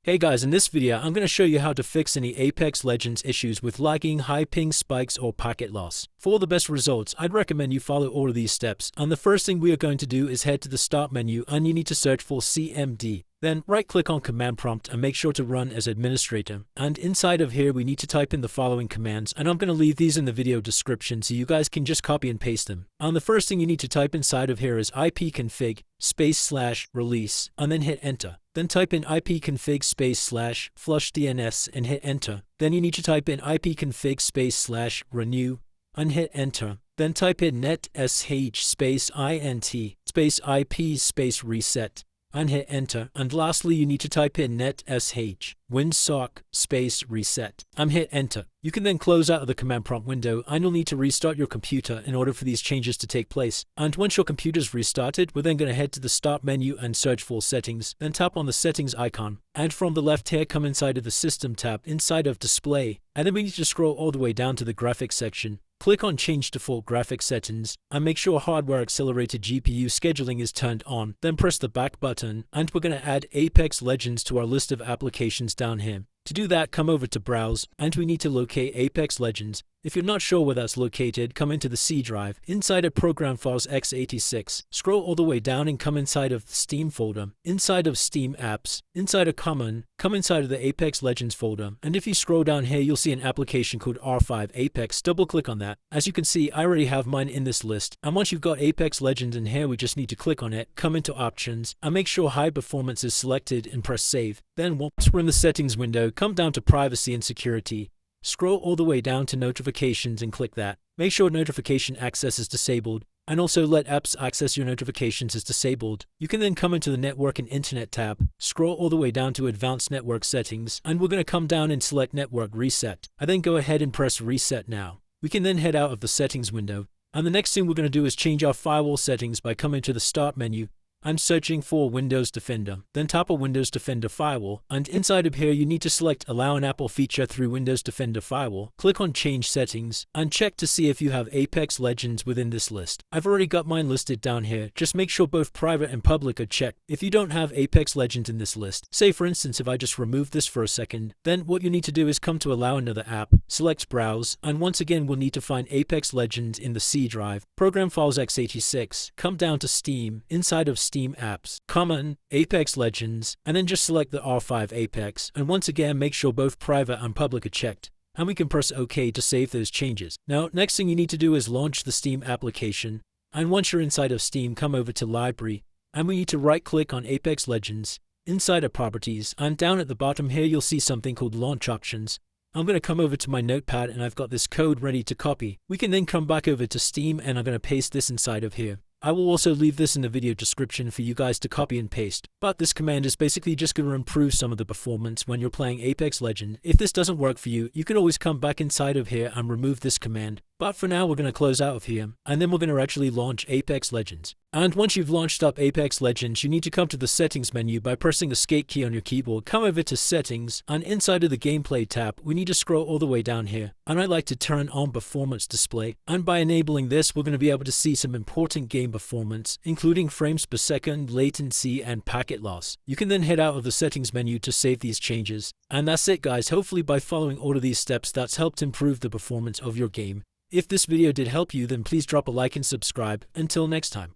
Hey guys, in this video I'm going to show you how to fix any Apex Legends issues with lagging, high ping spikes or packet loss. For the best results, I'd recommend you follow all of these steps. And the first thing we are going to do is head to the start menu and you need to search for CMD. Then right click on command prompt and make sure to run as administrator. And inside of here we need to type in the following commands, and I'm going to leave these in the video description so you guys can just copy and paste them. And the first thing you need to type inside of here is ipconfig /release and then hit enter. Then type in ipconfig /flushdns and hit enter. Then you need to type in ipconfig /renew and hit enter. Then type in netsh int ip reset and hit enter. And lastly, you need to type in netsh winsock reset and hit enter. You can then close out of the command prompt window and you'll need to restart your computer in order for these changes to take place. And once your computer's restarted, we're then going to head to the start menu and search for settings. Then tap on the settings icon. And from the left here, come inside of the system tab, inside of display. And then we need to scroll all the way down to the graphics section. Click on Change Default Graphics Settings and make sure Hardware Accelerated GPU Scheduling is turned on. Then press the back button and we're going to add Apex Legends to our list of applications down here. To do that, come over to Browse and we need to locate Apex Legends. If you're not sure where that's located, come into the C drive, inside of Program Files x86. Scroll all the way down and come inside of the Steam folder, inside of Steam Apps, inside of Common, come inside of the Apex Legends folder, and if you scroll down here, you'll see an application called R5 Apex. Double click on that. As you can see, I already have mine in this list, and once you've got Apex Legends in here, we just need to click on it, come into Options, and make sure High Performance is selected and press Save. Then once we're in the Settings window, come down to Privacy and Security. Scroll all the way down to Notifications and click that. Make sure Notification Access is disabled, and also let apps access your notifications is disabled. You can then come into the Network and Internet tab, scroll all the way down to Advanced Network Settings, and we're going to come down and select Network Reset, and then go ahead and press Reset now. We can then head out of the Settings window, and the next thing we're going to do is change our firewall settings by coming to the Start menu. I'm searching for Windows Defender, then tap on Windows Defender Firewall, and inside of here you need to select Allow an Apple feature through Windows Defender Firewall, click on Change Settings, and check to see if you have Apex Legends within this list. I've already got mine listed down here, just make sure both private and public are checked. If you don't have Apex Legends in this list, say for instance if I just remove this for a second, then what you need to do is come to Allow another app, select Browse, and once again we'll need to find Apex Legends in the C drive, Program Files x86, come down to Steam, inside of Steam Apps, Common, Apex Legends, and then just select the R5 Apex, and once again make sure both private and public are checked, and we can press OK to save those changes. Now next thing you need to do is launch the Steam application, and once you're inside of Steam, come over to Library, and we need to right click on Apex Legends, inside of Properties, and down at the bottom here you'll see something called Launch Options. I'm going to come over to my notepad and I've got this code ready to copy. We can then come back over to Steam and I'm going to paste this inside of here. I will also leave this in the video description for you guys to copy and paste, but this command is basically just going to improve some of the performance when you're playing Apex Legends. If this doesn't work for you, you can always come back inside of here and remove this command. But for now, we're going to close out of here, and then we're going to actually launch Apex Legends. And once you've launched up Apex Legends, you need to come to the Settings menu by pressing the Escape key on your keyboard, come over to Settings, and inside of the Gameplay tab, we need to scroll all the way down here. And I like to turn on Performance Display, and by enabling this, we're going to be able to see some important game performance, including frames per second, latency, and packet loss. You can then head out of the Settings menu to save these changes. And that's it guys, hopefully by following all of these steps, that's helped improve the performance of your game. If this video did help you, then please drop a like and subscribe. Until next time.